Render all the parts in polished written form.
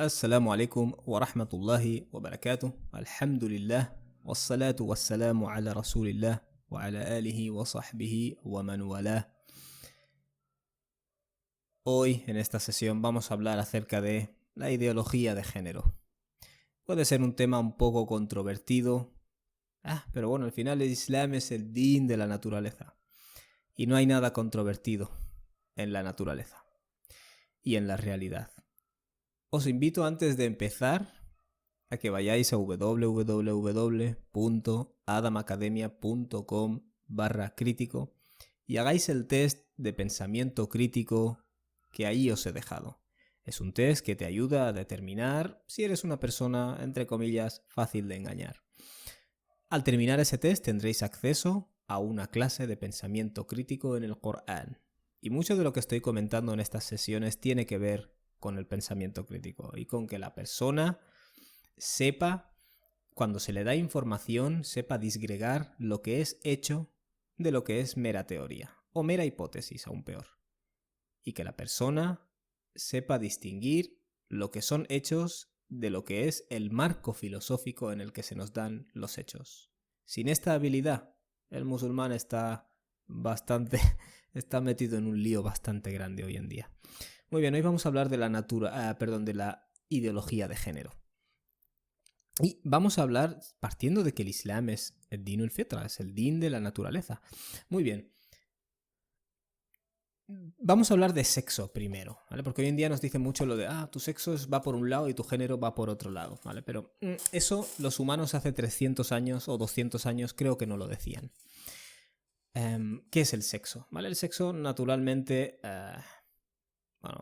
السلام عليكم ورحمة الله وبركاته. الحمد لله والصلاة والسلام على رسول الله وعلى آله وصحبه ومن والاه. Hoy en esta sesión vamos a hablar acerca de la ideología de género. Puede ser un tema un poco controvertido, pero bueno, al final el Islam es el din de la naturaleza y no hay nada controvertido en la naturaleza y en la realidad. Os invito antes de empezar a que vayáis a www.adamacademia.com/crítico y hagáis el test de pensamiento crítico que ahí os he dejado. Es un test que te ayuda a determinar si eres una persona, entre comillas, fácil de engañar. Al terminar ese test tendréis acceso a una clase de pensamiento crítico en el Corán. Y mucho de lo que estoy comentando en estas sesiones tiene que ver con el pensamiento crítico y con que la persona sepa, cuando se le da información, sepa disgregar lo que es hecho de lo que es mera teoría, o mera hipótesis, aún peor. Y que la persona sepa distinguir lo que son hechos de lo que es el marco filosófico en el que se nos dan los hechos. Sin esta habilidad, el musulmán está metido en un lío bastante grande hoy en día. Muy bien, hoy vamos a hablar de de la ideología de género. Y vamos a hablar partiendo de que el Islam es el din al-fitra, es el din de la naturaleza. Muy bien. Vamos a hablar de sexo primero, ¿vale? Porque hoy en día nos dicen mucho lo de, tu sexo va por un lado y tu género va por otro lado, ¿vale? Pero eso los humanos hace 300 años o 200 años creo que no lo decían. ¿Qué es el sexo? ¿Vale? El sexo naturalmente,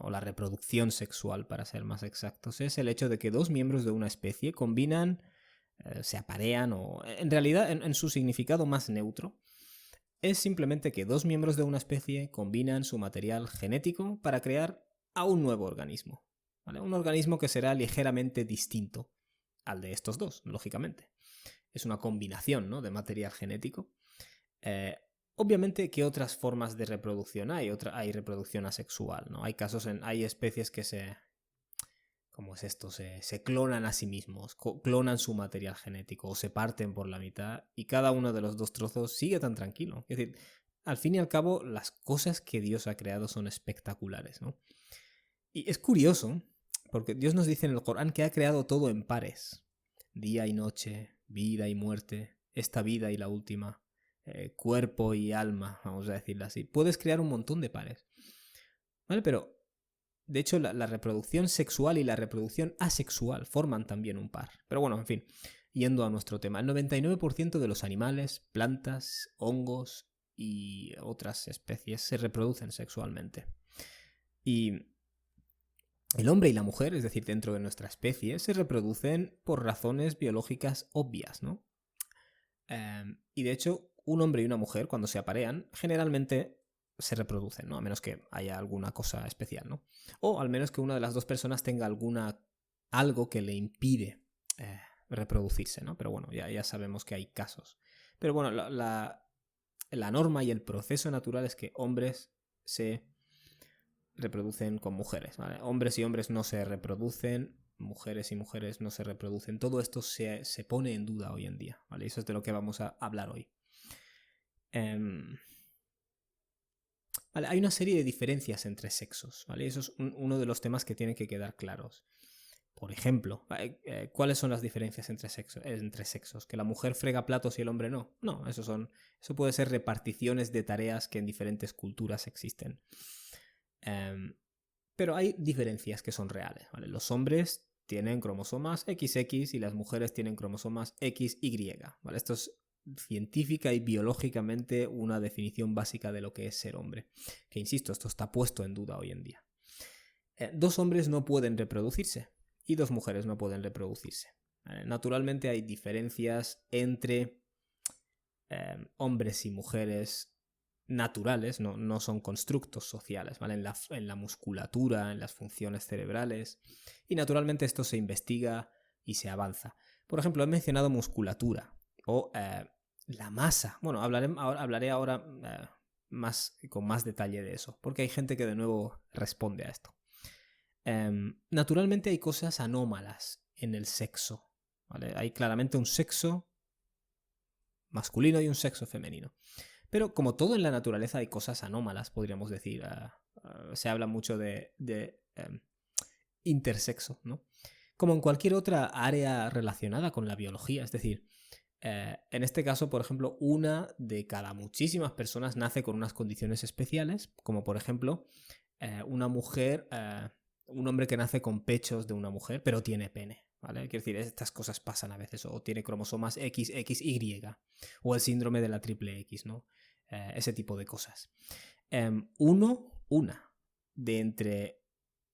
o la reproducción sexual para ser más exactos, es el hecho de que dos miembros de una especie combinan, se aparean o en realidad en su significado más neutro, es simplemente que dos miembros de una especie combinan su material genético para crear a un nuevo organismo, ¿vale? Un organismo que será ligeramente distinto al de estos dos, lógicamente. Es una combinación, ¿no?, de material genético. Obviamente, ¿qué otras formas de reproducción hay? Hay reproducción asexual, ¿no? Hay hay especies que ¿cómo es esto? Se clonan a sí mismos, clonan su material genético o se parten por la mitad y cada uno de los dos trozos sigue tan tranquilo. Es decir, al fin y al cabo, las cosas que Dios ha creado son espectaculares, ¿no? Y es curioso, porque Dios nos dice en el Corán que ha creado todo en pares. Día y noche, vida y muerte, esta vida y la última, cuerpo y alma, vamos a decirlo así. Puedes crear un montón de pares. ¿Vale? Pero de hecho, la reproducción sexual y la reproducción asexual forman también un par. Pero bueno, en fin, yendo a nuestro tema, el 99% de los animales, plantas, hongos y otras especies se reproducen sexualmente. Y el hombre y la mujer, es decir, dentro de nuestra especie, se reproducen por razones biológicas obvias, ¿no? Y de hecho, un hombre y una mujer, cuando se aparean, generalmente se reproducen, ¿no? A menos que haya alguna cosa especial, ¿no? O al menos que una de las dos personas tenga algo que le impide reproducirse, ¿no? Pero bueno, ya sabemos que hay casos. Pero bueno, la norma y el proceso natural es que hombres se reproducen con mujeres, ¿vale? Hombres y hombres no se reproducen, mujeres y mujeres no se reproducen. Todo esto se pone en duda hoy en día, ¿vale? Eso es de lo que vamos a hablar hoy. Vale, hay una serie de diferencias entre sexos, ¿vale? Eso es uno de los temas que tienen que quedar claros. Por ejemplo, ¿cuáles son las diferencias entre sexos? ¿Que la mujer frega platos y el hombre no? No, eso puede ser reparticiones de tareas que en diferentes culturas existen. Pero hay diferencias que son reales, ¿vale? Los hombres tienen cromosomas XX y las mujeres tienen cromosomas XY, ¿vale? Esto es científica y biológicamente una definición básica de lo que es ser hombre. Que insisto, esto está puesto en duda hoy en día. Dos hombres no pueden reproducirse y dos mujeres no pueden reproducirse. Naturalmente hay diferencias entre hombres y mujeres naturales, no son constructos sociales, ¿vale? En la musculatura, en las funciones cerebrales. Y naturalmente esto se investiga y se avanza. Por ejemplo, he mencionado musculatura o la masa. Bueno, hablaré ahora con más detalle de eso, porque hay gente que de nuevo responde a esto. Naturalmente hay cosas anómalas en el sexo, ¿vale? Hay claramente un sexo masculino y un sexo femenino. Pero como todo en la naturaleza hay cosas anómalas, podríamos decir. Se habla mucho de intersexo, ¿no? Como en cualquier otra área relacionada con la biología. Es decir, en este caso, por ejemplo, una de cada muchísimas personas nace con unas condiciones especiales, como por ejemplo, una mujer, un hombre que nace con pechos de una mujer, pero tiene pene. ¿Vale? Quiero decir, estas cosas pasan a veces, o tiene cromosomas XXY, o el síndrome de la triple X, ¿no? Ese tipo de cosas. Una de entre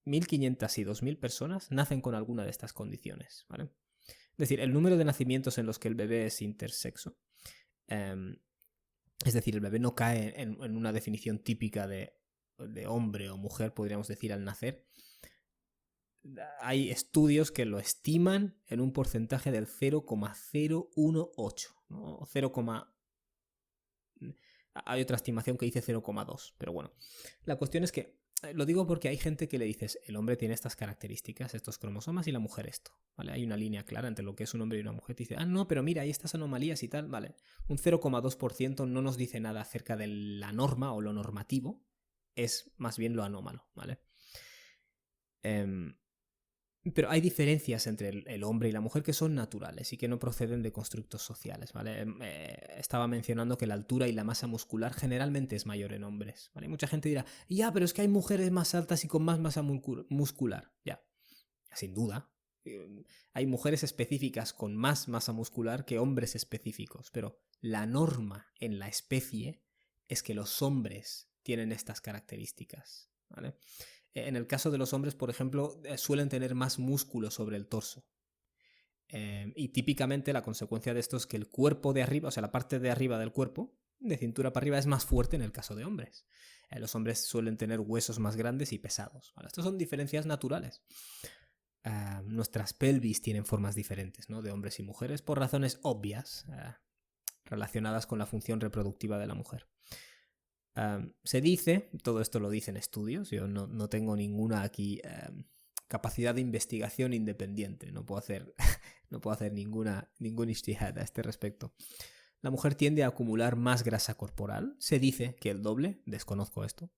1.500 y 2.000 personas nacen con alguna de estas condiciones, ¿vale? Es decir, el número de nacimientos en los que el bebé es intersexo, es decir, el bebé no cae en una definición típica de hombre o mujer, podríamos decir, al nacer. Hay estudios que lo estiman en un porcentaje del 0,018, ¿no? 0, hay otra estimación que dice 0,2, pero bueno. La cuestión es que, lo digo porque hay gente que le dices, el hombre tiene estas características, estos cromosomas, y la mujer esto, ¿vale? Hay una línea clara entre lo que es un hombre y una mujer. Te dice, no, pero mira, hay estas anomalías y tal, ¿vale? Un 0,2% no nos dice nada acerca de la norma o lo normativo, es más bien lo anómalo, ¿vale? Pero hay diferencias entre el hombre y la mujer que son naturales y que no proceden de constructos sociales, ¿vale? Estaba mencionando que la altura y la masa muscular generalmente es mayor en hombres, ¿vale? Mucha gente dirá, ya, pero es que hay mujeres más altas y con más masa muscular. Ya, sin duda. Hay mujeres específicas con más masa muscular que hombres específicos, pero la norma en la especie es que los hombres tienen estas características, ¿vale? En el caso de los hombres, por ejemplo, suelen tener más músculo sobre el torso. Y típicamente la consecuencia de esto es que el cuerpo de arriba, o sea, la parte de arriba del cuerpo, de cintura para arriba, es más fuerte en el caso de hombres. Los hombres suelen tener huesos más grandes y pesados. ¿Vale? Estas son diferencias naturales. Nuestras pelvis tienen formas diferentes, ¿no? De hombres y mujeres por razones obvias relacionadas con la función reproductiva de la mujer. Se dice, todo esto lo dicen estudios, yo no tengo ninguna aquí capacidad de investigación independiente, no puedo hacer, no puedo hacer ningún ijtihad a este respecto. La mujer tiende a acumular más grasa corporal, se dice que el doble, desconozco esto.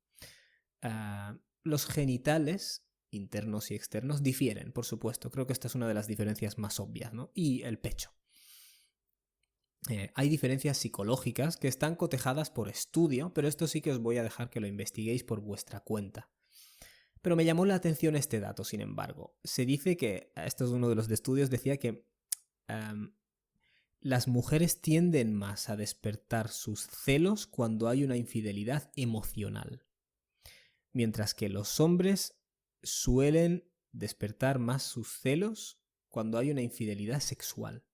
Los genitales internos y externos difieren, por supuesto, creo que esta es una de las diferencias más obvias, ¿no? Y el pecho. Hay diferencias psicológicas que están cotejadas por estudio, pero esto sí que os voy a dejar que lo investiguéis por vuestra cuenta. Pero me llamó la atención este dato, sin embargo. Se dice que, esto es uno de los estudios, decía que las mujeres tienden más a despertar sus celos cuando hay una infidelidad emocional, mientras que los hombres suelen despertar más sus celos cuando hay una infidelidad sexual.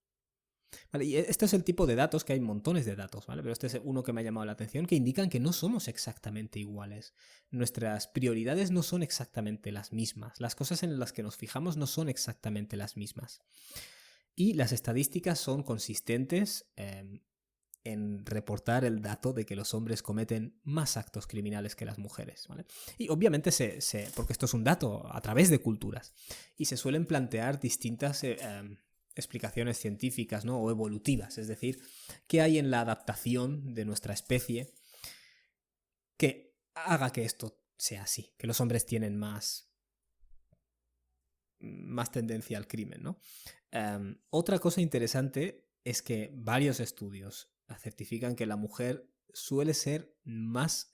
Vale, y este es el tipo de datos, que hay montones de datos, ¿vale? Pero este es uno que me ha llamado la atención, que indican que no somos exactamente iguales. Nuestras prioridades no son exactamente las mismas. Las cosas en las que nos fijamos no son exactamente las mismas. Y las estadísticas son consistentes en reportar el dato de que los hombres cometen más actos criminales que las mujeres, ¿vale? Y obviamente porque esto es un dato a través de culturas, y se suelen plantear distintas explicaciones científicas, ¿no? O evolutivas, es decir, qué hay en la adaptación de nuestra especie que haga que esto sea así, que los hombres tienen más tendencia al crimen, ¿no? Otra cosa interesante es que varios estudios certifican que la mujer suele ser más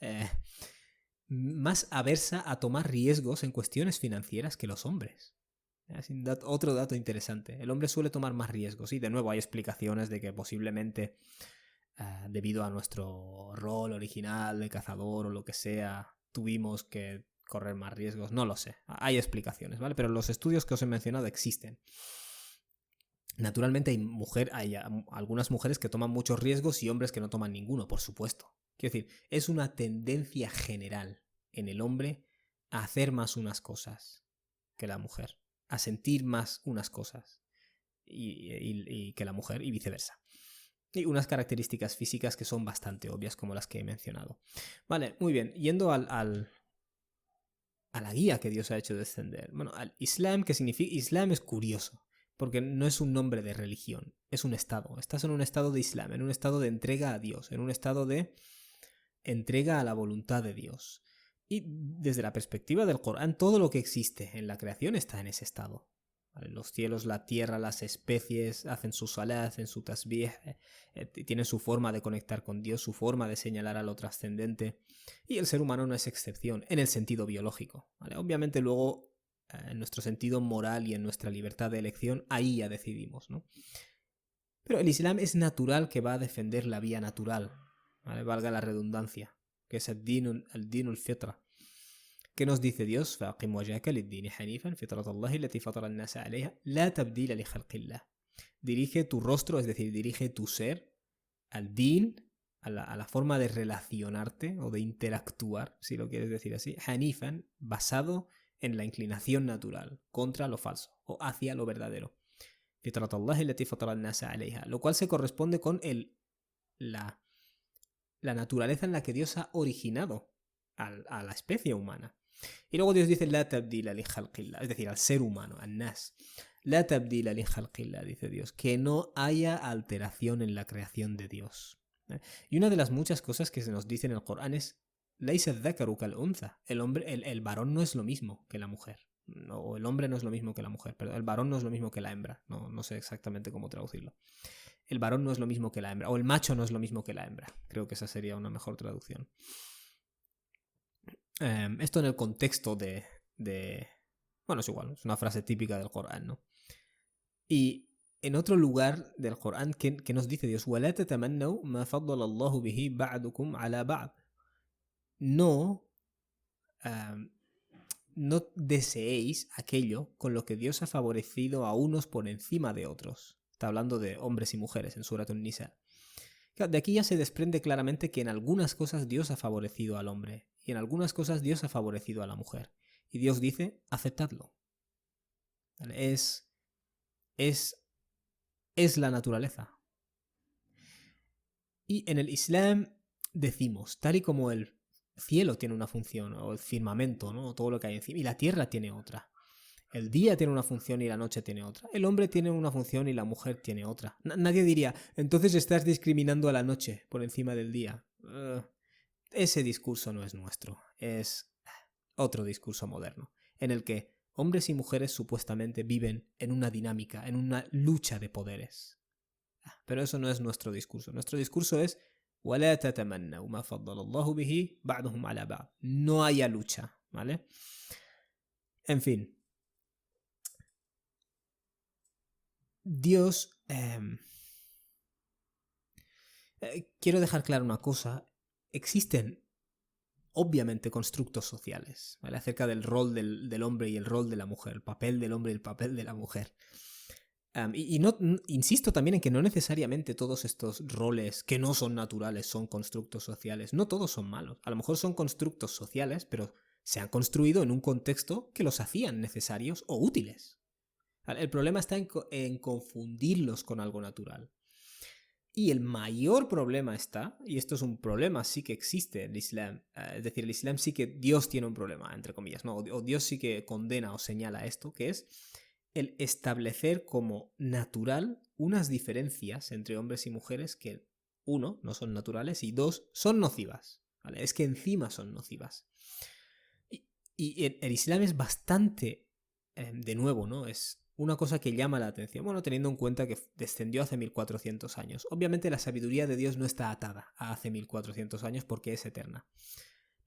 aversa a tomar riesgos en cuestiones financieras que los hombres. Otro dato interesante. El hombre suele tomar más riesgos y de nuevo hay explicaciones de que posiblemente debido a nuestro rol original de cazador o lo que sea, tuvimos que correr más riesgos. No lo sé. Hay explicaciones, ¿vale? Pero los estudios que os he mencionado existen. Naturalmente hay algunas mujeres que toman muchos riesgos y hombres que no toman ninguno, por supuesto. Quiero decir, es una tendencia general en el hombre a hacer más unas cosas que la mujer, a sentir más unas cosas y que la mujer y viceversa. Y unas características físicas que son bastante obvias como las que he mencionado. Vale, muy bien. Yendo al a la guía que Dios ha hecho descender. Bueno, al Islam, ¿qué significa? Islam es curioso, porque no es un nombre de religión, es un estado. Estás en un estado de Islam, en un estado de entrega a Dios, en un estado de entrega a la voluntad de Dios. Y desde la perspectiva del Corán, todo lo que existe en la creación está en ese estado. Los cielos, la tierra, las especies hacen su salah, hacen su tasbih, tienen su forma de conectar con Dios, su forma de señalar a lo trascendente. Y el ser humano no es excepción, en el sentido biológico. ¿Vale? Obviamente luego, en nuestro sentido moral y en nuestra libertad de elección, ahí ya decidimos, ¿no? Pero el Islam es natural que va a defender la vía natural, ¿vale? Valga la redundancia, que es el din al-fitra. ¿Qué nos dice Dios? فَأَقِمْ وَجْهَكَ لِلدِّينِ حَنِيفًا فِطْرَةَ اللَّهِ الَّتِي فَطَرَ النَّاسَ عَلَيْهَا لَا تَبْدِيلَ لِخَلْقِ اللَّهِ. Dirige tu rostro, es decir, dirige tu ser al din, a la forma de relacionarte o de interactuar, si lo quieres decir así, hanifan, basado en la inclinación natural, contra lo falso o hacia lo verdadero. فِطْرَةَ اللَّهِ الَّتِي فَطَرَ النَّاسَ عَلَيْهَا, lo cual se corresponde con la naturaleza en la que Dios ha originado a la especie humana. Y luego Dios dice la tabdila li khalqillah, es decir, al ser humano, al nas. La tabdila li khalqillah, dice Dios, que no haya alteración en la creación de Dios. Y una de las muchas cosas que se nos dice en el Corán es laysa adh-dhakaru kal-untha. El varón no es lo mismo que la mujer. O el hombre no es lo mismo que la mujer, pero el varón no es lo mismo que la hembra. No sé exactamente cómo traducirlo. El varón no es lo mismo que la hembra, o el macho no es lo mismo que la hembra. Creo que esa sería una mejor traducción. Esto en el contexto de... Bueno, es igual, es una frase típica del Corán, ¿no? Y en otro lugar del Corán, ¿qué nos dice Dios? وَلَا تَتَمَنَّوْا مَا فَضَّلَ اللَّهُ بِهِ بَعْضُكُمْ عَلَى بَعْضٍ. No deseéis aquello con lo que Dios ha favorecido a unos por encima de otros. Está hablando de hombres y mujeres en Surat An-Nisa. De aquí ya se desprende claramente que en algunas cosas Dios ha favorecido al hombre y en algunas cosas Dios ha favorecido a la mujer. Y Dios dice, aceptadlo. ¿Vale? Es la naturaleza. Y en el Islam decimos, tal y como el cielo tiene una función, o el firmamento, ¿no? Todo lo que hay encima, y la tierra tiene otra. El día tiene una función y la noche tiene otra. El hombre tiene una función y la mujer tiene otra. Nadie diría, entonces estás discriminando a la noche por encima del día. Ese discurso no es nuestro. Es otro discurso moderno, en el que hombres y mujeres supuestamente viven en una dinámica, en una lucha de poderes. Pero eso no es nuestro discurso. Nuestro discurso es وَلَا تَتَمَنَّوْا مَا فَضَّلَ اللَّهُ بِهِ بَعْضُهُمْ عَلَى بَعْضٍ. No haya lucha, ¿vale? En fin. Dios... quiero dejar claro una cosa. Existen, obviamente, constructos sociales, ¿vale? Acerca del rol del hombre y el rol de la mujer, el papel del hombre y el papel de la mujer. Insisto también en que no necesariamente todos estos roles que no son naturales son constructos sociales. No todos son malos. A lo mejor son constructos sociales, pero se han construido en un contexto que los hacían necesarios o útiles. El problema está en confundirlos con algo natural. Y el mayor problema está, y esto es un problema sí que existe en el Islam, es decir, el Islam sí que Dios tiene un problema, entre comillas, ¿no? O Dios sí que condena o señala esto, que es el establecer como natural unas diferencias entre hombres y mujeres que, uno, no son naturales y dos, son nocivas, ¿vale? Es que encima son nocivas. Y el Islam es bastante, de nuevo, ¿no? Es una cosa que llama la atención, bueno, teniendo en cuenta que descendió hace 1400 años. Obviamente la sabiduría de Dios no está atada a hace 1400 años porque es eterna.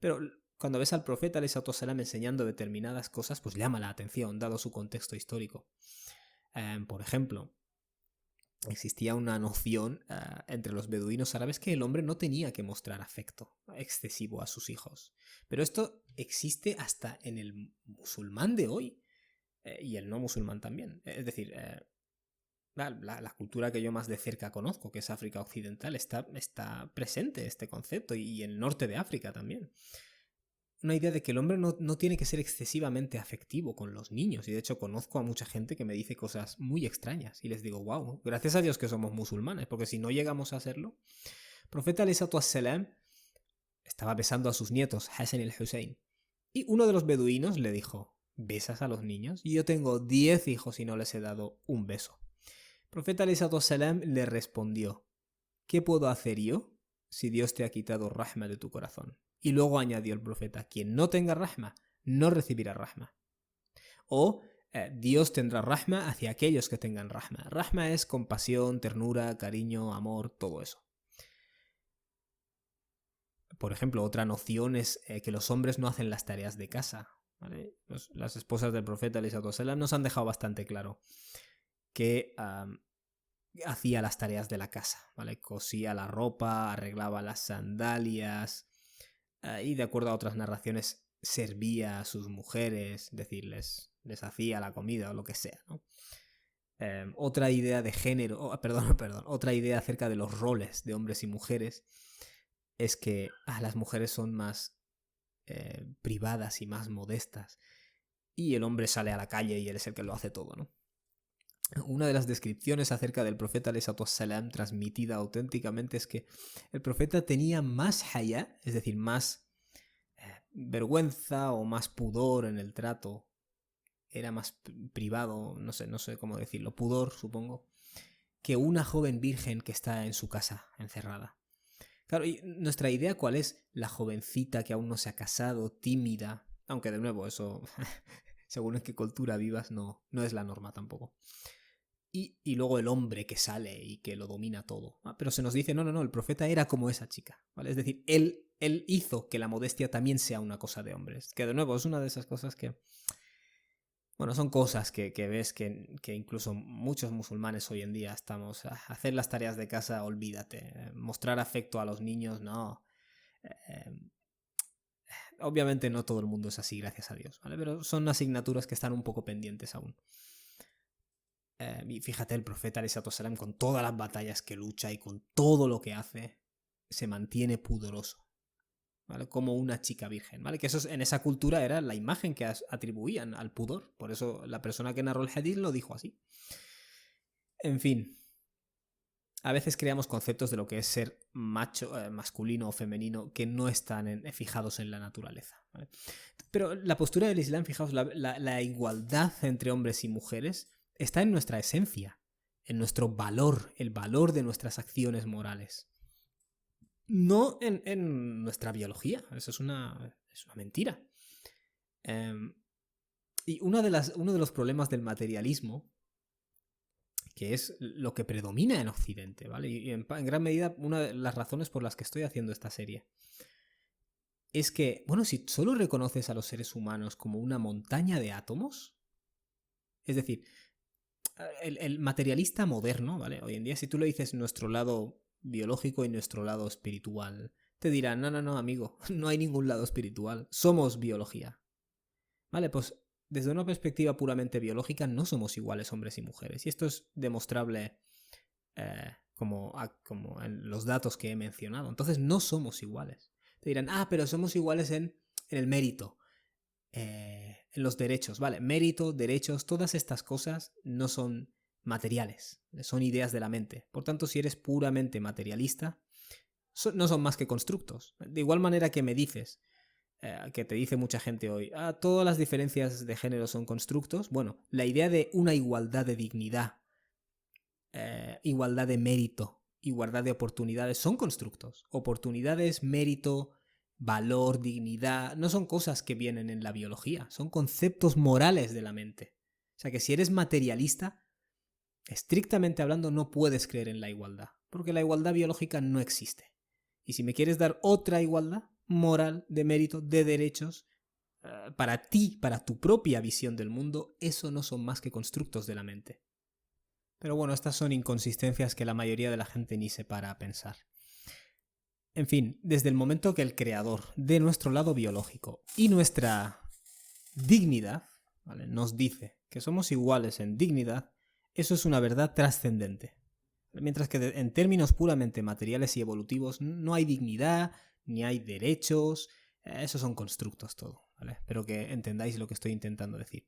Pero cuando ves al profeta alayhi salam enseñando determinadas cosas, pues llama la atención, dado su contexto histórico. Por ejemplo, existía una noción entre los beduinos árabes que el hombre no tenía que mostrar afecto excesivo a sus hijos. Pero esto existe hasta en el musulmán de hoy y el no musulmán también. Es decir, la cultura que yo más de cerca conozco, que es África Occidental, está presente este concepto y el norte de África también. Una idea de que el hombre no tiene que ser excesivamente afectivo con los niños. Y de hecho conozco a mucha gente que me dice cosas muy extrañas. Y les digo, wow, gracias a Dios que somos musulmanes, porque si no llegamos a serlo. El profeta alayhi salam estaba besando a sus nietos, Hassan y el Hussein. Y uno de los beduinos le dijo, ¿besas a los niños? Yo tengo 10 hijos y no les he dado un beso. El profeta alayhi salam le respondió, ¿qué puedo hacer yo si Dios te ha quitado rahma de tu corazón? Y luego añadió el profeta, quien no tenga rahma, no recibirá rahma. O Dios tendrá rahma hacia aquellos que tengan rahma. Rahma es compasión, ternura, cariño, amor, todo eso. Por ejemplo, otra noción es que los hombres no hacen las tareas de casa. ¿Vale? Las esposas del profeta alayhi salam nos han dejado bastante claro que hacía las tareas de la casa, ¿vale? Cosía la ropa, arreglaba las sandalias y de acuerdo a otras narraciones servía a sus mujeres, es decir, les hacía la comida o lo que sea, ¿no? Otra idea de género, otra idea acerca de los roles de hombres y mujeres es que las mujeres son más privadas y más modestas y el hombre sale a la calle y él es el que lo hace todo, ¿no? Una de las descripciones acerca del profeta alayhi salam transmitida auténticamente es que el profeta tenía más haya, es decir, más vergüenza o más pudor en el trato, era más privado, no sé cómo decirlo, pudor supongo, que una joven virgen que está en su casa encerrada. Claro, y nuestra idea ¿cuál es? La jovencita que aún no se ha casado, tímida, aunque de nuevo eso, según en qué cultura vivas, no es la norma tampoco. Y luego el hombre que sale y que lo domina todo. Pero se nos dice, no, el profeta era como esa chica, ¿vale? Es decir, él hizo que la modestia también sea una cosa de hombres. Que de nuevo es una de esas cosas que... Bueno, son cosas que ves que incluso muchos musulmanes hoy en día estamos a hacer las tareas de casa, olvídate. Mostrar afecto a los niños, no. Obviamente no todo el mundo es así, gracias a Dios, ¿vale? Pero son asignaturas que están un poco pendientes aún. Y fíjate, el profeta alayhi salam, con todas las batallas que lucha y con todo lo que hace, se mantiene pudoroso, ¿vale? Como una chica virgen, ¿vale? Que eso en esa cultura era la imagen que atribuían al pudor. Por eso la persona que narró el hadith lo dijo así. En fin, a veces creamos conceptos de lo que es ser macho, masculino o femenino que no están fijados en la naturaleza, ¿vale? Pero la postura del Islam, fijaos, la igualdad entre hombres y mujeres está en nuestra esencia, en nuestro valor, el valor de nuestras acciones morales. No en nuestra biología, eso es una mentira. Y uno de los problemas del materialismo, que es lo que predomina en Occidente, ¿vale? Y en gran medida una de las razones por las que estoy haciendo esta serie, es que, bueno, si solo reconoces a los seres humanos como una montaña de átomos, es decir, el materialista moderno, ¿vale? Hoy en día, si tú le dices nuestro lado biológico y nuestro lado espiritual, te dirán, no, amigo, no hay ningún lado espiritual, somos biología. Vale, pues desde una perspectiva puramente biológica no somos iguales hombres y mujeres. Y esto es demostrable como en los datos que he mencionado. Entonces no somos iguales. Te dirán, pero somos iguales en el mérito. En los derechos, ¿vale? Mérito, derechos, todas estas cosas no son materiales, son ideas de la mente. Por tanto, si eres puramente materialista, no son más que constructos. De igual manera que me dices, que te dice mucha gente hoy, todas las diferencias de género son constructos. Bueno, la idea de una igualdad de dignidad, igualdad de mérito, igualdad de oportunidades son constructos. Oportunidades, mérito, valor, dignidad, no son cosas que vienen en la biología, son conceptos morales de la mente. O sea que si eres materialista, estrictamente hablando, no puedes creer en la igualdad, porque la igualdad biológica no existe. Y si me quieres dar otra igualdad moral, de mérito, de derechos, para ti, para tu propia visión del mundo, eso no son más que constructos de la mente. Pero bueno, estas son inconsistencias que la mayoría de la gente ni se para a pensar. En fin, desde el momento que el creador de nuestro lado biológico y nuestra dignidad, ¿vale?, nos dice que somos iguales en dignidad, eso es una verdad trascendente. Mientras que en términos puramente materiales y evolutivos no hay dignidad, ni hay derechos, esos son constructos todo, ¿vale? Espero que entendáis lo que estoy intentando decir.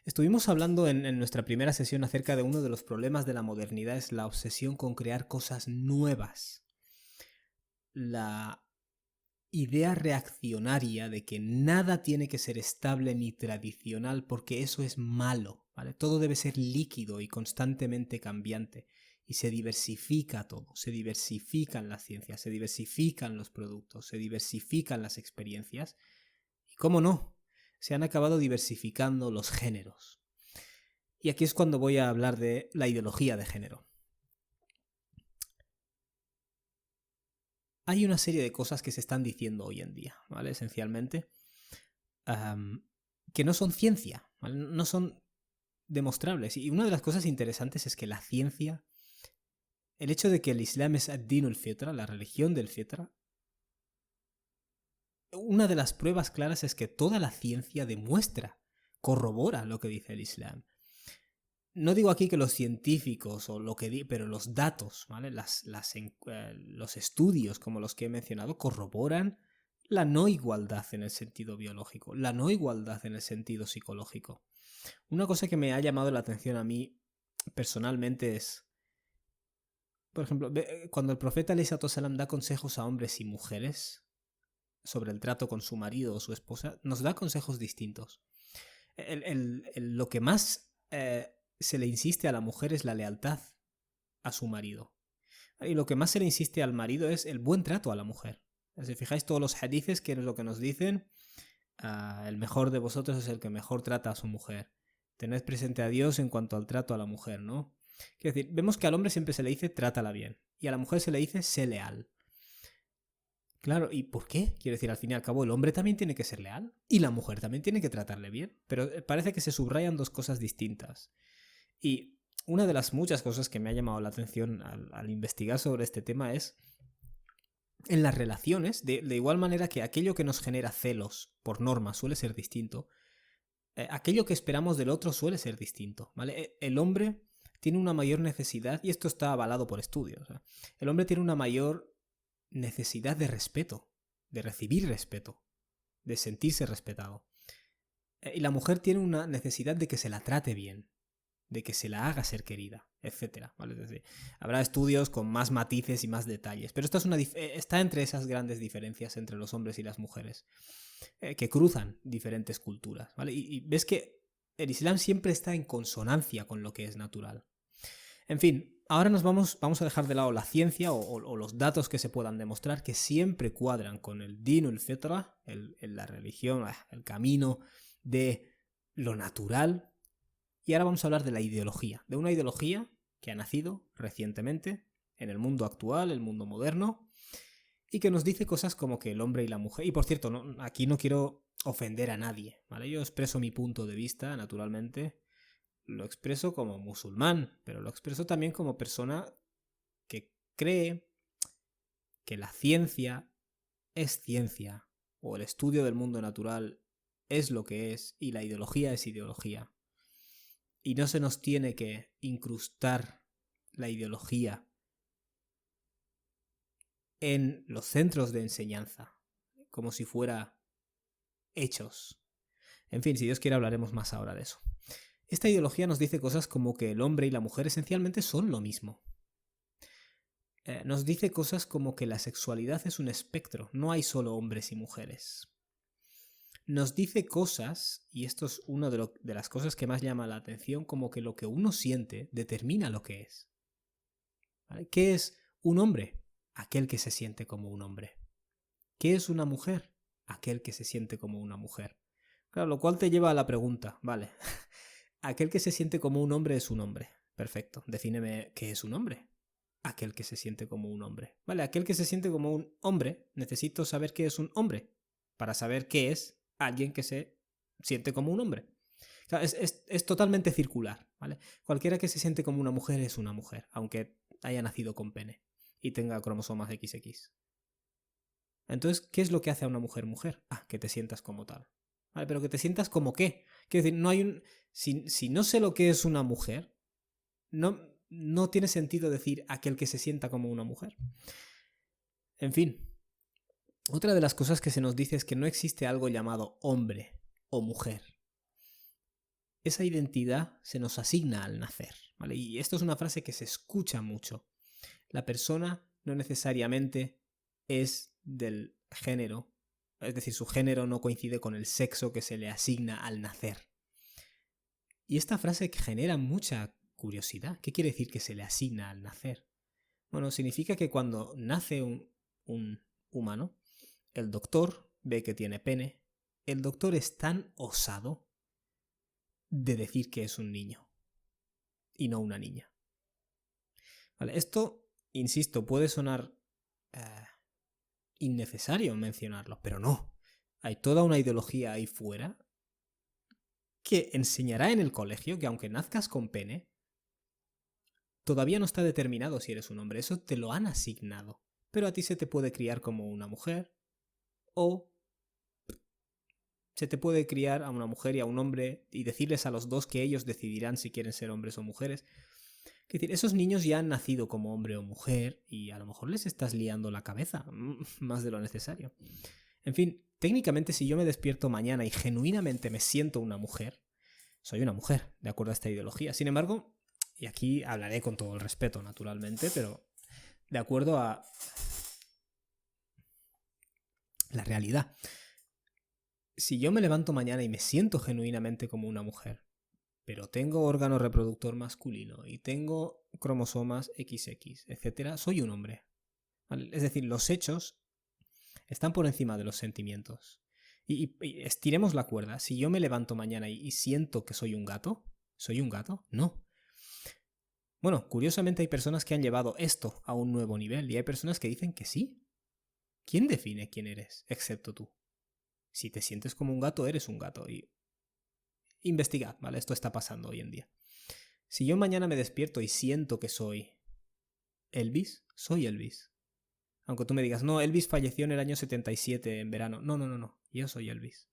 Estuvimos hablando en nuestra primera sesión acerca de uno de los problemas de la modernidad, es la obsesión con crear cosas nuevas. La idea reaccionaria de que nada tiene que ser estable ni tradicional porque eso es malo, ¿vale? Todo debe ser líquido y constantemente cambiante. Y se diversifica todo, se diversifican las ciencias, se diversifican los productos, se diversifican las experiencias. Y cómo no, se han acabado diversificando los géneros. Y aquí es cuando voy a hablar de la ideología de género. Hay una serie de cosas que se están diciendo hoy en día, ¿vale? Esencialmente, que no son ciencia, ¿vale? No son demostrables. Y una de las cosas interesantes es que la ciencia, el hecho de que el Islam es ad-din al-fitra, la religión del fitra, una de las pruebas claras es que toda la ciencia demuestra, corrobora lo que dice el Islam. No digo aquí que los científicos o lo que pero los datos, ¿vale? Los estudios como los que he mencionado corroboran la no igualdad en el sentido biológico, la no igualdad en el sentido psicológico. Una cosa que me ha llamado la atención a mí personalmente es, por ejemplo, cuando el profeta ﷺ da consejos a hombres y mujeres sobre el trato con su marido o su esposa, nos da consejos distintos. Lo que más se le insiste a la mujer es la lealtad a su marido. Y lo que más se le insiste al marido es el buen trato a la mujer. Si fijáis todos los hadices, que es lo que nos dicen, el mejor de vosotros es el que mejor trata a su mujer. Tened presente a Dios en cuanto al trato a la mujer, ¿no? Quiero decir, vemos que al hombre siempre se le dice trátala bien y a la mujer se le dice sé leal. Claro, ¿y por qué? Quiero decir, al fin y al cabo el hombre también tiene que ser leal y la mujer también tiene que tratarle bien, pero parece que se subrayan dos cosas distintas. Y una de las muchas cosas que me ha llamado la atención al investigar sobre este tema es en las relaciones, de igual manera que aquello que nos genera celos por norma suele ser distinto, aquello que esperamos del otro suele ser distinto, ¿vale? El hombre tiene una mayor necesidad, y esto está avalado por estudios, ¿eh? El hombre tiene una mayor necesidad de respeto, de recibir respeto, de sentirse respetado. Y la mujer tiene una necesidad de que se la trate bien, de que se la haga ser querida, etc. ¿Vale? Es decir, habrá estudios con más matices y más detalles, pero esta está entre esas grandes diferencias entre los hombres y las mujeres, que cruzan diferentes culturas, ¿vale? Y ves que el Islam siempre está en consonancia con lo que es natural. En fin, ahora vamos a dejar de lado la ciencia o los datos que se puedan demostrar, que siempre cuadran con el dinul fitra, la religión, el camino de lo natural. Y ahora vamos a hablar de la ideología, de una ideología que ha nacido recientemente en el mundo actual, el mundo moderno, y que nos dice cosas como que el hombre y la mujer... Y por cierto, aquí no quiero ofender a nadie, ¿vale? Yo expreso mi punto de vista, naturalmente. Lo expreso como musulmán, pero lo expreso también como persona que cree que la ciencia es ciencia, o el estudio del mundo natural es lo que es, y la ideología es ideología. Y no se nos tiene que incrustar la ideología en los centros de enseñanza, como si fuera hechos. En fin, si Dios quiere hablaremos más ahora de eso. Esta ideología nos dice cosas como que el hombre y la mujer esencialmente son lo mismo. Nos dice cosas como que la sexualidad es un espectro, no hay solo hombres y mujeres. Nos dice cosas, y esto es una de las cosas que más llama la atención, como que lo que uno siente determina lo que es. ¿Vale? ¿Qué es un hombre? Aquel que se siente como un hombre. ¿Qué es una mujer? Aquel que se siente como una mujer. Claro, lo cual te lleva a la pregunta, vale, aquel que se siente como un hombre es un hombre. Perfecto, defíneme qué es un hombre. Aquel que se siente como un hombre. Vale, aquel que se siente como un hombre, necesito saber qué es un hombre para saber qué es alguien que se siente como un hombre. O sea, es totalmente circular, ¿vale? Cualquiera que se siente como una mujer es una mujer, aunque haya nacido con pene y tenga cromosomas XX. Entonces, ¿qué es lo que hace a una mujer mujer? Ah, que te sientas como tal. ¿Vale? Pero que te sientas como qué. Quiero decir, no hay un... Si no sé lo que es una mujer, no tiene sentido decir aquel que se sienta como una mujer. En fin, otra de las cosas que se nos dice es que no existe algo llamado hombre o mujer. Esa identidad se nos asigna al nacer, ¿vale? Y esto es una frase que se escucha mucho. La persona no necesariamente es del género, es decir, su género no coincide con el sexo que se le asigna al nacer. Y esta frase genera mucha curiosidad. ¿Qué quiere decir que se le asigna al nacer? Bueno, significa que cuando nace un humano, el doctor ve que tiene pene, el doctor es tan osado de decir que es un niño y no una niña. Vale, esto, insisto, puede sonar innecesario mencionarlo, pero no. Hay toda una ideología ahí fuera que enseñará en el colegio que aunque nazcas con pene, todavía no está determinado si eres un hombre. Eso te lo han asignado. Pero a ti se te puede criar como una mujer o se te puede criar a una mujer y a un hombre y decirles a los dos que ellos decidirán si quieren ser hombres o mujeres. Es decir, esos niños ya han nacido como hombre o mujer y a lo mejor les estás liando la cabeza más de lo necesario. En fin, técnicamente si yo me despierto mañana y genuinamente me siento una mujer, soy una mujer, de acuerdo a esta ideología. Sin embargo, y aquí hablaré con todo el respeto, naturalmente, pero de acuerdo a la realidad. Si yo me levanto mañana y me siento genuinamente como una mujer, pero tengo órgano reproductor masculino y tengo cromosomas XX, etc., soy un hombre. ¿Vale? Es decir, los hechos están por encima de los sentimientos. Y estiremos la cuerda. Si yo me levanto mañana y siento que soy un gato, ¿soy un gato? No. Bueno, curiosamente hay personas que han llevado esto a un nuevo nivel y hay personas que dicen que sí. ¿Quién define quién eres, excepto tú? Si te sientes como un gato, eres un gato. Y investigad, ¿vale? Esto está pasando hoy en día. Si yo mañana me despierto y siento que soy Elvis, soy Elvis. Aunque tú me digas, no, Elvis falleció en el año 77 en verano. No. Yo soy Elvis.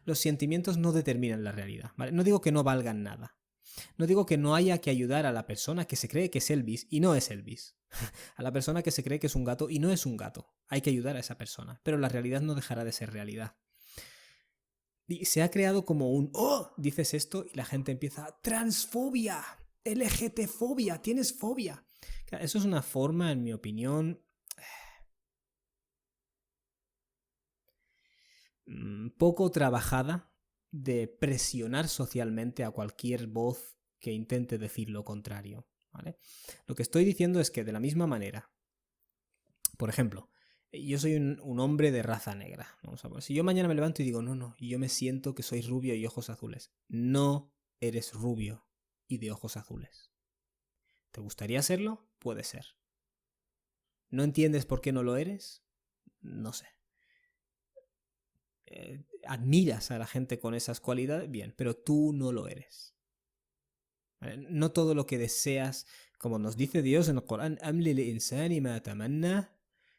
Los sentimientos no determinan la realidad, ¿vale? No digo que no valgan nada. No digo que no haya que ayudar a la persona que se cree que es Elvis y no es Elvis. A la persona que se cree que es un gato y no es un gato. Hay que ayudar a esa persona. Pero la realidad no dejará de ser realidad. Y se ha creado como un, oh, dices esto y la gente empieza, transfobia, LGT-fobia, tienes fobia. Eso es una forma, en mi opinión, poco trabajada de presionar socialmente a cualquier voz que intente decir lo contrario, ¿vale? Lo que estoy diciendo es que de la misma manera, por ejemplo, yo soy un hombre de raza negra. Vamos a ver. Si yo mañana me levanto y digo, no, y yo me siento que soy rubio y ojos azules. No eres rubio y de ojos azules. ¿Te gustaría serlo? Puede ser. ¿No entiendes por qué no lo eres? No sé. Admiras a la gente con esas cualidades, bien, pero tú no lo eres. ¿Vale? No todo lo que deseas, como nos dice Dios en el Corán,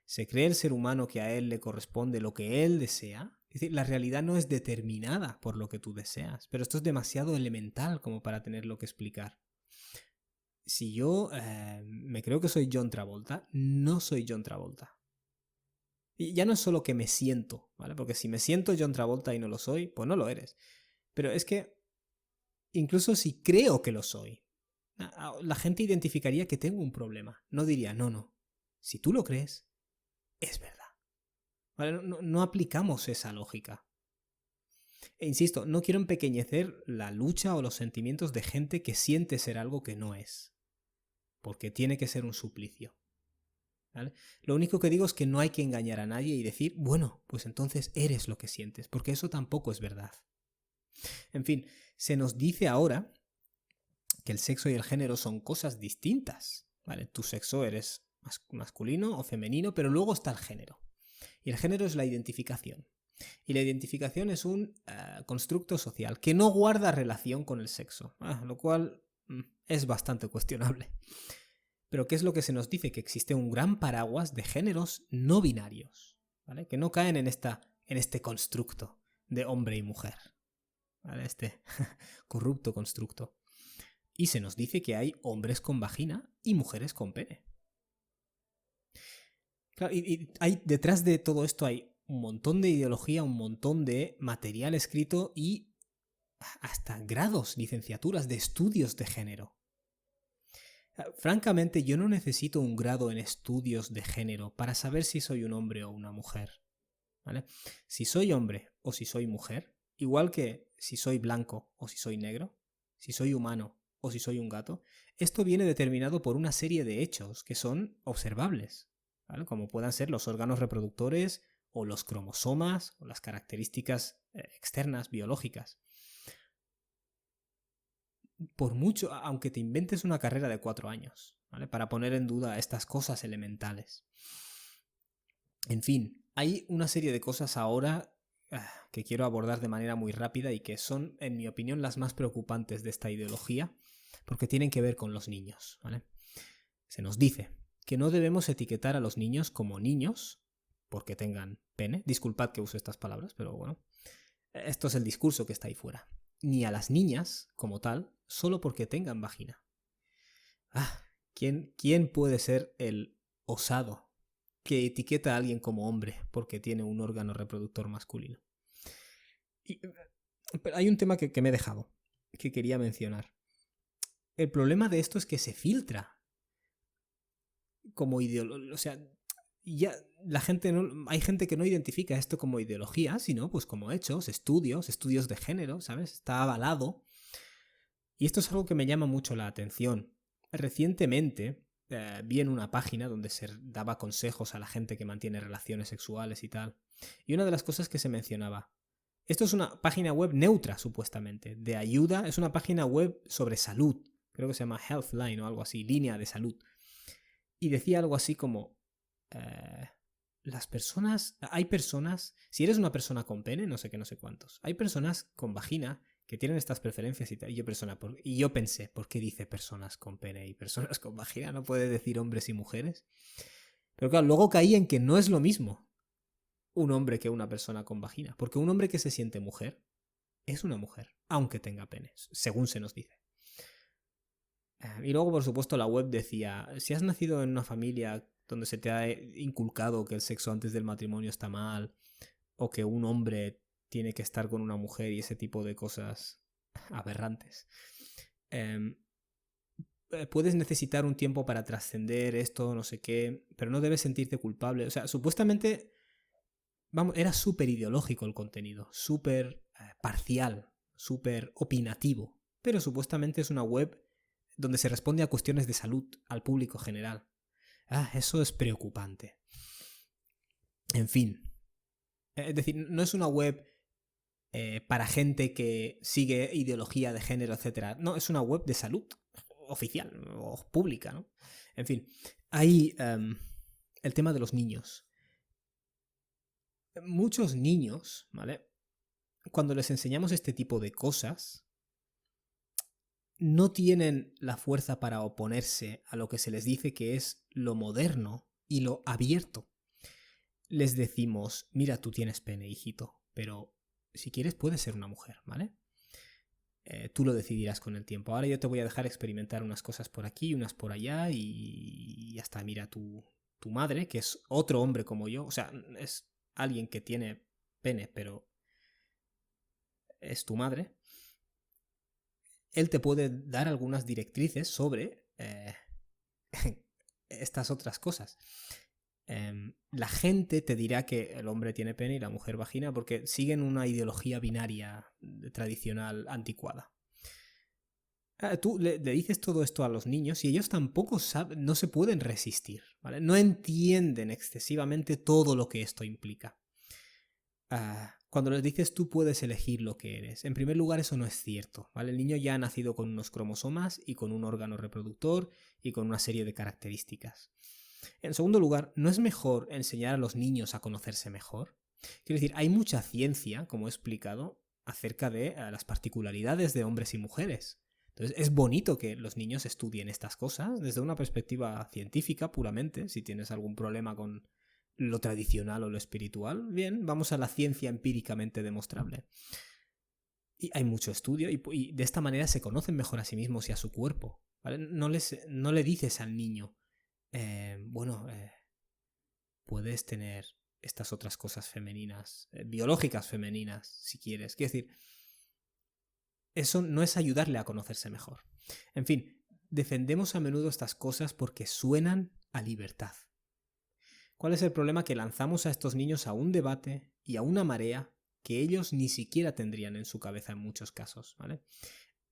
se cree el ser humano que a él le corresponde lo que él desea. Es decir, la realidad no es determinada por lo que tú deseas, pero esto es demasiado elemental como para tenerlo que explicar. Si yo me creo que soy John Travolta, no soy John Travolta. Y ya no es solo que me siento, ¿vale? Porque si me siento John Travolta y no lo soy, pues no lo eres. Pero es que incluso si creo que lo soy, la gente identificaría que tengo un problema. No diría, no. Si tú lo crees, es verdad. ¿Vale? No aplicamos esa lógica. E insisto, no quiero empequeñecer la lucha o los sentimientos de gente que siente ser algo que no es. Porque tiene que ser un suplicio. ¿Vale? Lo único que digo es que no hay que engañar a nadie y decir, bueno, pues entonces eres lo que sientes, porque eso tampoco es verdad. En fin, se nos dice ahora que el sexo y el género son cosas distintas. ¿Vale? Tu sexo eres masculino o femenino, pero luego está el género. Y el género es la identificación. Y la identificación es un constructo social que no guarda relación con el sexo, lo cual es bastante cuestionable. Pero ¿qué es lo que se nos dice? Que existe un gran paraguas de géneros no binarios, ¿vale? Que no caen en este constructo de hombre y mujer, ¿vale? Este corrupto constructo. Y se nos dice que hay hombres con vagina y mujeres con pene. Claro, y detrás de todo esto hay un montón de ideología, un montón de material escrito y hasta grados, licenciaturas de estudios de género. Francamente, yo no necesito un grado en estudios de género para saber si soy un hombre o una mujer, ¿vale? Si soy hombre o si soy mujer, igual que si soy blanco o si soy negro, si soy humano o si soy un gato, esto viene determinado por una serie de hechos que son observables, ¿vale? Como puedan ser los órganos reproductores o los cromosomas o las características externas biológicas. Por mucho, aunque te inventes una carrera de 4 años, ¿vale? Para poner en duda estas cosas elementales. En fin, hay una serie de cosas ahora que quiero abordar de manera muy rápida y que son, en mi opinión, las más preocupantes de esta ideología, porque tienen que ver con los niños, ¿vale? Se nos dice que no debemos etiquetar a los niños como niños porque tengan pene. Disculpad que use estas palabras, pero bueno, esto es el discurso que está ahí fuera. Ni a las niñas, como tal, solo porque tengan vagina. ¿Quién puede ser el osado que etiqueta a alguien como hombre porque tiene un órgano reproductor masculino? Pero hay un tema que me he dejado, que quería mencionar. El problema de esto es que se filtra como ideología. O sea, ya la gente hay gente que no identifica esto como ideología, sino pues como hechos, estudios de género, ¿sabes? Está avalado. Y esto es algo que me llama mucho la atención. Recientemente vi en una página donde se daba consejos a la gente que mantiene relaciones sexuales y tal. Y una de las cosas que se mencionaba, esto es una página web neutra, supuestamente, de ayuda, es una página web sobre salud, creo que se llama Healthline o algo así, línea de salud. Y decía algo así como, hay personas, si eres una persona con pene, no sé qué, no sé cuántos, hay personas con vagina que tienen estas preferencias y tal. Y yo pensé, ¿por qué dice personas con pene y personas con vagina? ¿No puede decir hombres y mujeres? Pero claro, luego caí en que no es lo mismo un hombre que una persona con vagina, porque un hombre que se siente mujer es una mujer, aunque tenga pene, según se nos dice. Y luego, por supuesto, la web decía, si has nacido en una familia donde se te ha inculcado que el sexo antes del matrimonio está mal, o que un hombre tiene que estar con una mujer y ese tipo de cosas aberrantes, puedes necesitar un tiempo para trascender esto, no sé qué, pero no debes sentirte culpable. O sea, supuestamente, vamos, era súper ideológico el contenido, súper parcial, súper opinativo, pero supuestamente es una web donde se responde a cuestiones de salud al público general. Eso es preocupante. En fin. Es decir, no es una web para gente que sigue ideología de género, etc. No, es una web de salud oficial o pública, ¿no? En fin, hay el tema de los niños. Muchos niños, ¿vale? Cuando les enseñamos este tipo de cosas, no tienen la fuerza para oponerse a lo que se les dice que es lo moderno y lo abierto. Les decimos, mira, tú tienes pene, hijito, pero si quieres puedes ser una mujer, ¿vale? Tú lo decidirás con el tiempo. Ahora yo te voy a dejar experimentar unas cosas por aquí, unas por allá y ya está. Mira, tu madre, que es otro hombre como yo, o sea, es alguien que tiene pene, pero es tu madre. Él te puede dar algunas directrices sobre estas otras cosas. La gente te dirá que el hombre tiene pene y la mujer vagina porque siguen una ideología binaria tradicional anticuada. Tú le dices todo esto a los niños y ellos tampoco saben, no se pueden resistir, ¿vale? No entienden excesivamente todo lo que esto implica. Cuando les dices tú puedes elegir lo que eres, en primer lugar eso no es cierto, ¿vale? El niño ya ha nacido con unos cromosomas y con un órgano reproductor y con una serie de características. En segundo lugar, ¿no es mejor enseñar a los niños a conocerse mejor? Quiero decir, hay mucha ciencia, como he explicado, acerca de las particularidades de hombres y mujeres. Entonces, es bonito que los niños estudien estas cosas desde una perspectiva científica puramente. Si tienes algún problema con lo tradicional o lo espiritual, bien, vamos a la ciencia empíricamente demostrable. Y hay mucho estudio y de esta manera se conocen mejor a sí mismos y a su cuerpo, ¿vale? No le dices al niño, puedes tener estas otras cosas femeninas, biológicas femeninas, si quieres. Quiero decir, eso no es ayudarle a conocerse mejor. En fin, defendemos a menudo estas cosas porque suenan a libertad. ¿Cuál es el problema? Que lanzamos a estos niños a un debate y a una marea que ellos ni siquiera tendrían en su cabeza en muchos casos, ¿vale?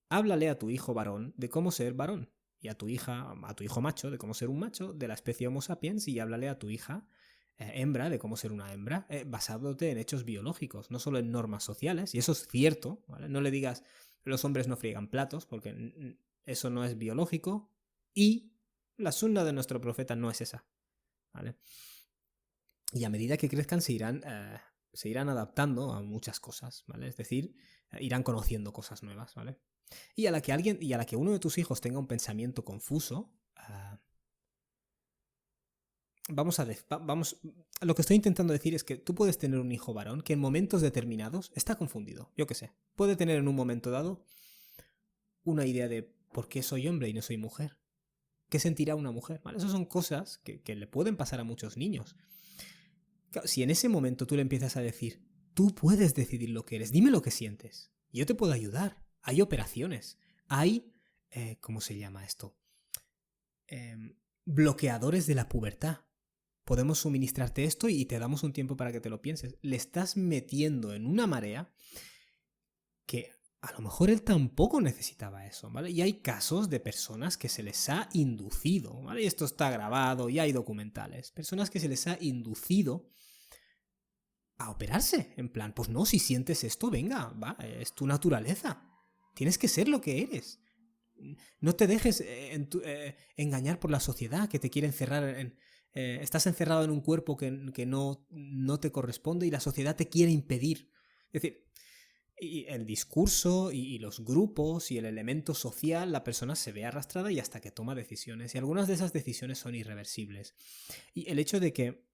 Háblale a tu hijo varón de cómo ser varón y a tu hijo macho de cómo ser un macho de la especie Homo sapiens, y háblale a tu hija hembra de cómo ser una hembra, basándote en hechos biológicos, no solo en normas sociales, y eso es cierto, ¿vale? No le digas los hombres no friegan platos, porque eso no es biológico, y la sunna de nuestro profeta no es esa, ¿vale? Y a medida que crezcan se irán adaptando a muchas cosas, ¿vale? Es decir, irán conociendo cosas nuevas, ¿vale? Y a la que uno de tus hijos tenga un pensamiento confuso, lo que estoy intentando decir es que tú puedes tener un hijo varón que en momentos determinados está confundido, yo qué sé. Puede tener en un momento dado una idea de ¿por qué soy hombre y no soy mujer? ¿Qué sentirá una mujer? ¿Vale? Esas son cosas que le pueden pasar a muchos niños. Claro, si en ese momento tú le empiezas a decir, tú puedes decidir lo que eres, dime lo que sientes, yo te puedo ayudar, hay operaciones, hay, ¿cómo se llama esto? Bloqueadores de la pubertad. Podemos suministrarte esto y te damos un tiempo para que te lo pienses. Le estás metiendo en una marea que a lo mejor él tampoco necesitaba eso, ¿vale? Y hay casos de personas que se les ha inducido, ¿vale? Y esto está grabado y hay documentales. Personas que se les ha inducido a operarse. En plan, pues no, si sientes esto, venga, va, es tu naturaleza. Tienes que ser lo que eres. No te dejes engañar por la sociedad que te quiere encerrar estás encerrado en un cuerpo que no te corresponde y la sociedad te quiere impedir. Es decir, y el discurso y los grupos y el elemento social, la persona se ve arrastrada y hasta que toma decisiones. Y algunas de esas decisiones son irreversibles. Y el hecho de que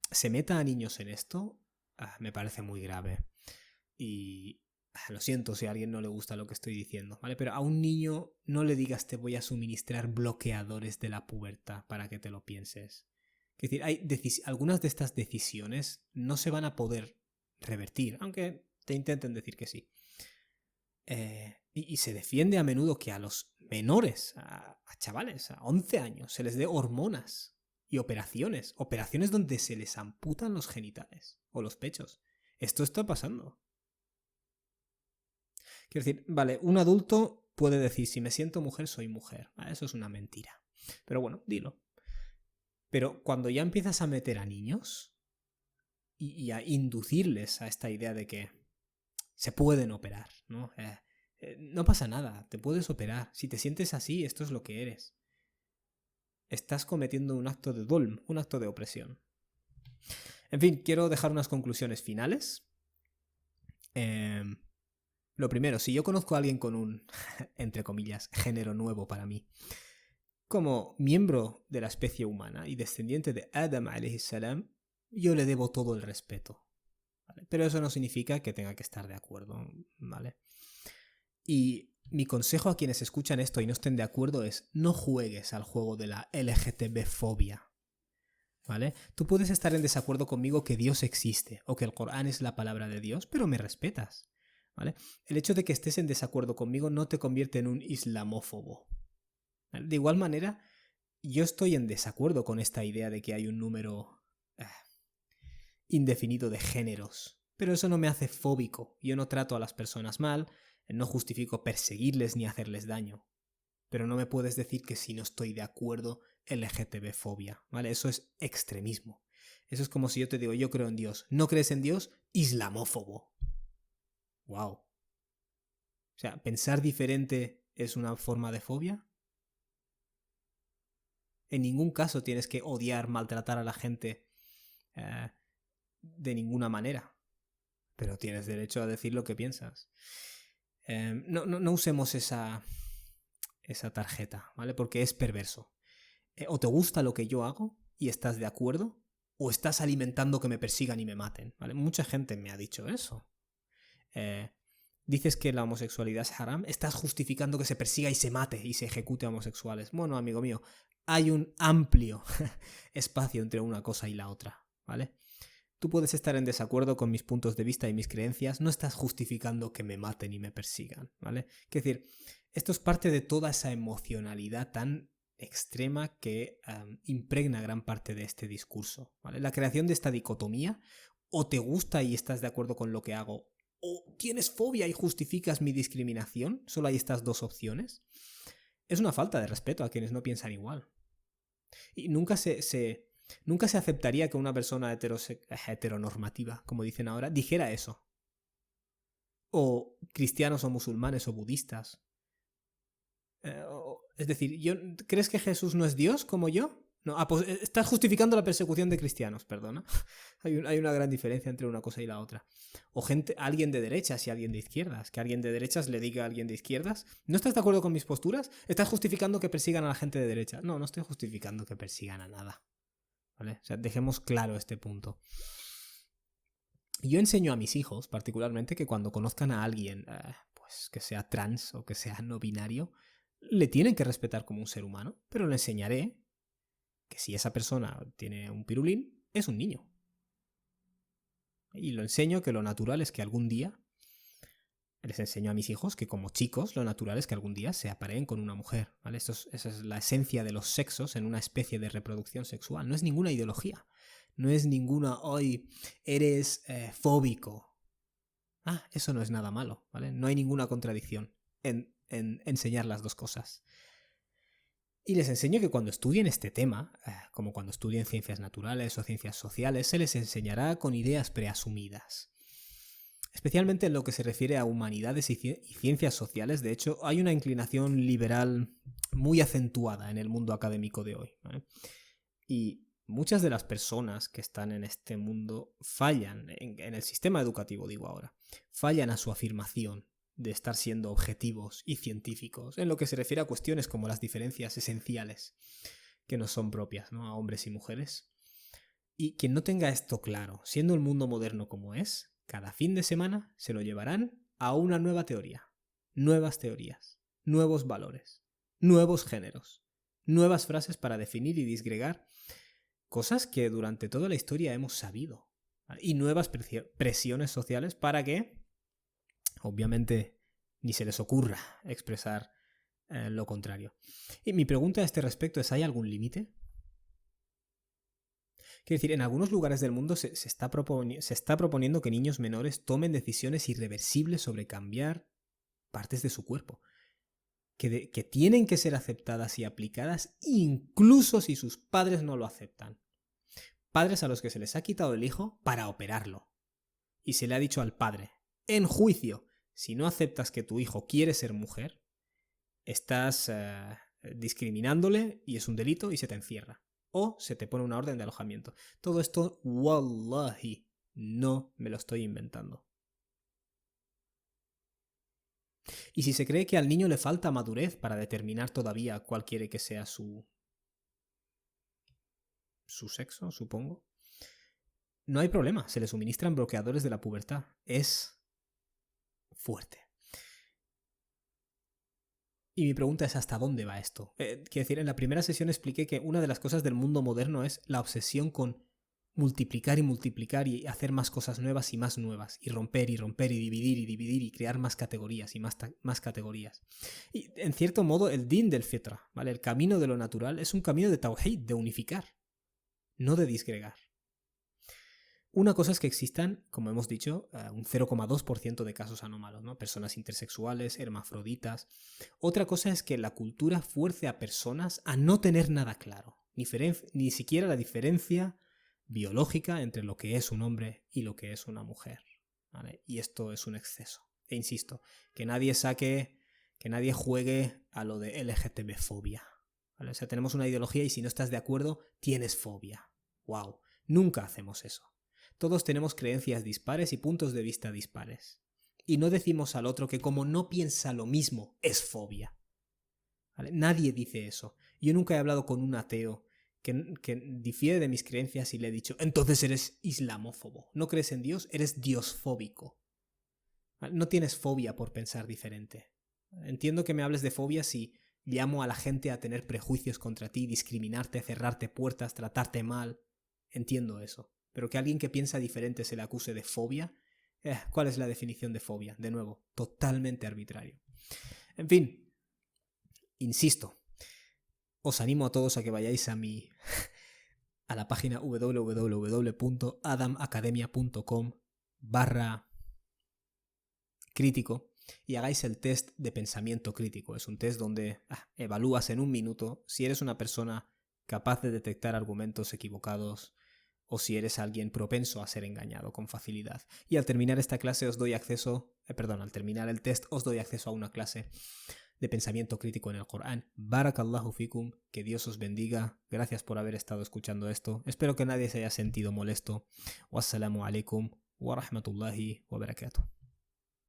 se meta a niños en esto me parece muy grave. Y lo siento si a alguien no le gusta lo que estoy diciendo, ¿vale? Pero a un niño no le digas te voy a suministrar bloqueadores de la pubertad para que te lo pienses. Es decir, algunas de estas decisiones no se van a poder revertir, aunque te intenten decir que sí. Y se defiende a menudo que a los menores, a chavales, a 11 años, se les dé hormonas y operaciones donde se les amputan los genitales o los pechos. Esto está pasando. Quiero decir, vale, un adulto puede decir, si me siento mujer, soy mujer. Eso es una mentira. Pero bueno, dilo. Pero cuando ya empiezas a meter a niños y a inducirles a esta idea de que se pueden operar, ¿no? No pasa nada, te puedes operar. Si te sientes así, esto es lo que eres. Estás cometiendo un acto de dulm, un acto de opresión. En fin, quiero dejar unas conclusiones finales. Lo primero, si yo conozco a alguien con un, entre comillas, género nuevo para mí, como miembro de la especie humana y descendiente de Adam alayhi salam, yo le debo todo el respeto, ¿vale? Pero eso no significa que tenga que estar de acuerdo, ¿vale? Y mi consejo a quienes escuchan esto y no estén de acuerdo es no juegues al juego de la LGTB-fobia, ¿vale? Tú puedes estar en desacuerdo conmigo que Dios existe o que el Corán es la palabra de Dios, pero me respetas, ¿vale? El hecho de que estés en desacuerdo conmigo no te convierte en un islamófobo. De igual manera, yo estoy en desacuerdo con esta idea de que hay un número indefinido de géneros, pero eso no me hace fóbico. Yo no trato a las personas mal, no justifico perseguirles ni hacerles daño. Pero no me puedes decir que si no estoy de acuerdo, LGTB-fobia, ¿vale? Eso es extremismo. Eso es como si yo te digo, yo creo en Dios. ¿No crees en Dios? Islamófobo. Wow. O sea, ¿pensar diferente es una forma de fobia? En ningún caso tienes que odiar, maltratar a la gente de ninguna manera. Pero tienes derecho a decir lo que piensas. No usemos esa tarjeta, ¿vale? Porque es perverso. O te gusta lo que yo hago y estás de acuerdo, o estás alimentando que me persigan y me maten, ¿vale? Mucha gente me ha dicho eso. Dices que la homosexualidad es haram, estás justificando que se persiga y se mate y se ejecute a homosexuales. Bueno, amigo mío, hay un amplio espacio entre una cosa y la otra, ¿vale? Tú puedes estar en desacuerdo con mis puntos de vista y mis creencias, no estás justificando que me maten y me persigan, ¿vale? Es decir, Esto es parte de toda esa emocionalidad tan extrema que impregna gran parte de este discurso, ¿vale? La creación de esta dicotomía, o te gusta y estás de acuerdo con lo que hago, o tienes fobia y justificas mi discriminación, solo hay estas dos opciones, es una falta de respeto a quienes no piensan igual. Y nunca se aceptaría que una persona heteronormativa, como dicen ahora, dijera eso. O cristianos o musulmanes o budistas. Es decir, ¿crees que Jesús no es Dios como yo? No, pues estás justificando la persecución de cristianos, perdona. Hay una gran diferencia entre una cosa y la otra. O alguien de derechas y alguien de izquierdas. Que alguien de derechas le diga a alguien de izquierdas: ¿no estás de acuerdo con mis posturas? ¿Estás justificando que persigan a la gente de derecha? No, no estoy justificando que persigan a nada. ¿Vale? O sea, dejemos claro este punto. Yo enseño a mis hijos, particularmente, que cuando conozcan a alguien, pues que sea trans o que sea no binario, le tienen que respetar como un ser humano, pero le enseñaré que si esa persona tiene un pirulín, es un niño. Y lo enseño que lo natural es que algún día, les enseño a mis hijos que como chicos, lo natural es que algún día se apareen con una mujer, ¿vale? Esa es la esencia de los sexos en una especie de reproducción sexual. No es ninguna ideología. No es ninguna, hoy eres fóbico. Eso no es nada malo, ¿vale? No hay ninguna contradicción en enseñar las dos cosas. Y les enseño que cuando estudien este tema, como cuando estudien ciencias naturales o ciencias sociales, se les enseñará con ideas preasumidas. Especialmente en lo que se refiere a humanidades y ciencias sociales. De hecho, hay una inclinación liberal muy acentuada en el mundo académico de hoy, ¿vale? Y muchas de las personas que están en este mundo fallan, en el sistema educativo digo ahora, fallan a su afirmación de estar siendo objetivos y científicos en lo que se refiere a cuestiones como las diferencias esenciales que nos son propias, ¿no?, a hombres y mujeres. Y quien no tenga esto claro, siendo el mundo moderno como es, cada fin de semana se lo llevarán a una nueva teoría, nuevas teorías, nuevos valores, nuevos géneros, nuevas frases para definir y disgregar cosas que durante toda la historia hemos sabido, ¿vale? Y nuevas presiones sociales para que, obviamente, ni se les ocurra expresar lo contrario. Y mi pregunta a este respecto es: ¿hay algún límite? Quiero decir, en algunos lugares del mundo se está proponiendo que niños menores tomen decisiones irreversibles sobre cambiar partes de su cuerpo, que tienen que ser aceptadas y aplicadas incluso si sus padres no lo aceptan. Padres a los que se les ha quitado el hijo para operarlo. Y se le ha dicho al padre, en juicio: si no aceptas que tu hijo quiere ser mujer, estás discriminándole y es un delito y se te encierra. O se te pone una orden de alojamiento. Todo esto, wallahi, no me lo estoy inventando. Y si se cree que al niño le falta madurez para determinar todavía cuál quiere que sea su sexo, supongo, no hay problema, se le suministran bloqueadores de la pubertad. Es fuerte. Y mi pregunta es: ¿hasta dónde va esto? Quiero decir, en la primera sesión expliqué que una de las cosas del mundo moderno es la obsesión con multiplicar y hacer más cosas nuevas, y romper y dividir y crear más categorías y más categorías. Y en cierto modo el din del fitra, ¿vale? El camino de lo natural es un camino de tawhid, de unificar, no de disgregar. Una cosa es que existan, como hemos dicho, un 0,2% de casos anómalos, ¿no? Personas intersexuales, hermafroditas. Otra cosa es que la cultura fuerce a personas a no tener nada claro, ni siquiera la diferencia biológica entre lo que es un hombre y lo que es una mujer, ¿vale? Y esto es un exceso. E insisto, que nadie juegue a lo de LGTB-fobia, ¿vale? O sea, tenemos una ideología y si no estás de acuerdo, tienes fobia. ¡Wow! Nunca hacemos eso. Todos tenemos creencias dispares y puntos de vista dispares. Y no decimos al otro que como no piensa lo mismo, es fobia, ¿vale? Nadie dice eso. Yo nunca he hablado con un ateo que difiere de mis creencias y le he dicho: entonces eres islamófobo. No crees en Dios, eres diosfóbico, ¿vale? No tienes fobia por pensar diferente. Entiendo que me hables de fobia si llamo a la gente a tener prejuicios contra ti, discriminarte, cerrarte puertas, tratarte mal. Entiendo eso. Pero que alguien que piensa diferente se le acuse de fobia, ¿cuál es la definición de fobia? De nuevo, totalmente arbitrario. En fin, Insisto, os animo a todos a que vayáis a la página www.adamacademia.com/crítico y hagáis el test de pensamiento crítico. Es un test donde evalúas en un minuto si eres una persona capaz de detectar argumentos equivocados o si eres alguien propenso a ser engañado con facilidad. Y al terminar esta clase os doy acceso, al terminar el test os doy acceso a una clase de pensamiento crítico en el Corán. Barakallahu fikum, que Dios os bendiga. Gracias por haber estado escuchando esto. Espero que nadie se haya sentido molesto. Wassalamu alaikum wa rahmatullahi wa barakatuh.